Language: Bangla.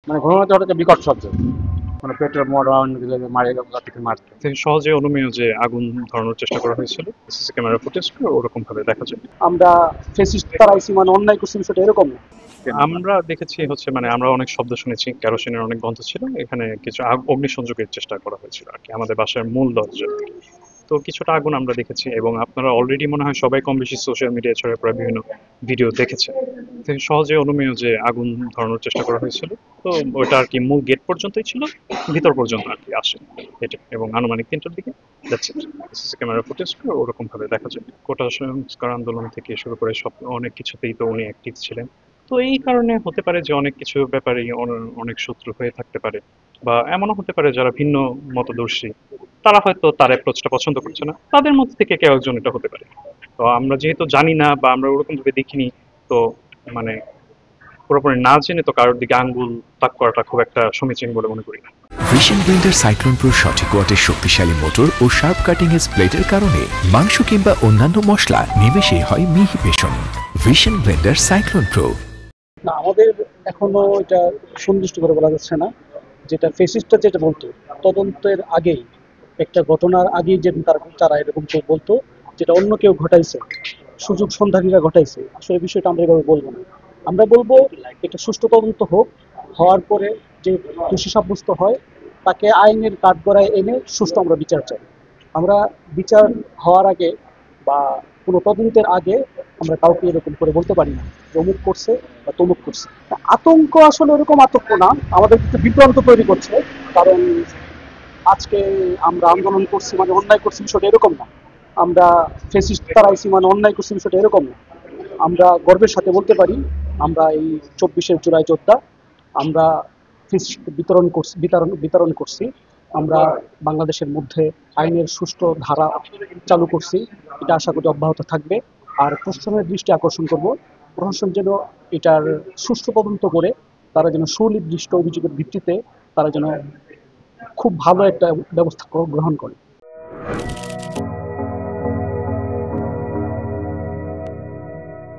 মানে ঘটনাটা হচ্ছে বিকট শব্দ, মানে পেট্রোল মোড়া অন্য কিছু মারে থেকে মারতে। সহজে অনুমেয় যে আগুন ধরানোর চেষ্টা করা হয়েছিল, সিসি ক্যামেরা ফুটেজ ওরকম ভাবে দেখা যায়। আমরা ফেসিস্ট তারাইছি মানে অন্যায় করছি, বিষয়টা এরকম না। আমরা দেখেছি হচ্ছে মানে আমরা অনেক শব্দ শুনেছি, কেরোসিনের অনেক গন্ধ ছিল, এখানে কিছু অগ্নিসংযোগের চেষ্টা করা হয়েছিল আর কি আমাদের বাসার মূল দরজা। তো কিছুটা আগুন আমরা দেখেছি এবং আপনারা অলরেডি মনে হয় সবাই কম বেশি সোশ্যাল মিডিয়ায় ছড়িয়ে পড়া বিভিন্ন ভিডিও দেখেছে। তো সহজে অনুমেয় যে আগুন ধরানোর চেষ্টা করা হয়েছিল, তো ওইটা আর কি মূল গেট পর্যন্তই ছিল, ভিতর পর্যন্ত আর কি আসে এটা, এবং আনুমানিক 3টার দিকে সিসি ক্যামেরা ফুটেজ ওরকম ভাবে দেখা যায়। কোটা সংস্কার আন্দোলন থেকে শুরু করে সব অনেক কিছুতেই তো উনি অ্যাক্টিভ ছিলেন। তো এই কারণে হতে পারে যে অনেক কিছু ব্যাপারেই অনেক শত্রু হয়ে থাকতে পারে, বা এমনও হতে পারে যারা ভিন্ন মতদর্শী তারা হয়তো তার অ্যাপ্রোচটা পছন্দ করছে না, তাদের মধ্যে থেকে কেউ একজন এটা হতে পারে। তো আমরা যেহেতু জানি না বা আমরা ওরকম ভাবে দেখিনি, তো মানে পুরোপুরি না জেনে তো কারোর দিকে আঙ্গুল তাক করাটা খুব একটা সমীচীন বলে মনে করি না। ভিশন ব্লেন্ডার সাইক্লোন প্রো সঠিক ওয়াটের শক্তিশালী মোটর ও শার্প কাটিং এজ প্লেটের কারণে মাংস কিংবা অন্যান্য মশলা নিমেষেই হয় মিহি passion. Vision Blender cyclone pro. না, আমাদের এখনো এটা সুনির্দিষ্ট করে বলা যাচ্ছে না। যেটা ফেসিস্টটা যেটা বলতো, তদন্তের আগেই, একটা ঘটনার আগেই যে তারা এরকম কেউ বলতো, যেটা অন্য কেউ ঘটাইছে, সুযোগ সন্ধানীরা ঘটাইছে, আসলে বিষয়টা আমরা এভাবে বলবো না। আমরা বলবো একটা সুষ্ঠু তদন্ত হোক, হওয়ার পরে যে দোষী সাব্যস্ত হয় তাকে আইনের কাঠগড়ায় এনে সুষ্ঠু আমরা বিচার চাই। আমরা বিচার হওয়ার আগে বা কোনো তদন্তের আগে আমরা কাউকে এরকম করে বলতে পারি না যে অমুক করছে বা তমুক করছে। আতঙ্ক আসলে ওরকম আতঙ্ক না, আমাদের একটু বিভ্রান্ত তৈরি করছে। কারণ আজকে আমরা আন্দোলন করছি মানে অন্যায় করছি, বিষয়টা এরকম না। আমরা ফেসিস্ট তারাইছি মানে অন্যায় করছি, বিষয়টা এরকম না। আমরা গর্বের সাথে বলতে পারি আমরা এই 24শে জুলাই যোদ্ধা। আমরা ফিস্ট বিতরণ করছি। আমরা বাংলাদেশের মধ্যে আইনের সুষ্ঠু ধারা চালু করছি, এটা আশা করি অব্যাহত থাকবে। আর প্রশাসনের দৃষ্টি আকর্ষণ করব, প্রশাসন যেন এটার সুষ্ঠু তদন্ত করে তারা যেন সুনির্দিষ্ট অভিযোগের ভিত্তিতে তারা যেন খুব ভালো একটা ব্যবস্থা গ্রহণ করে।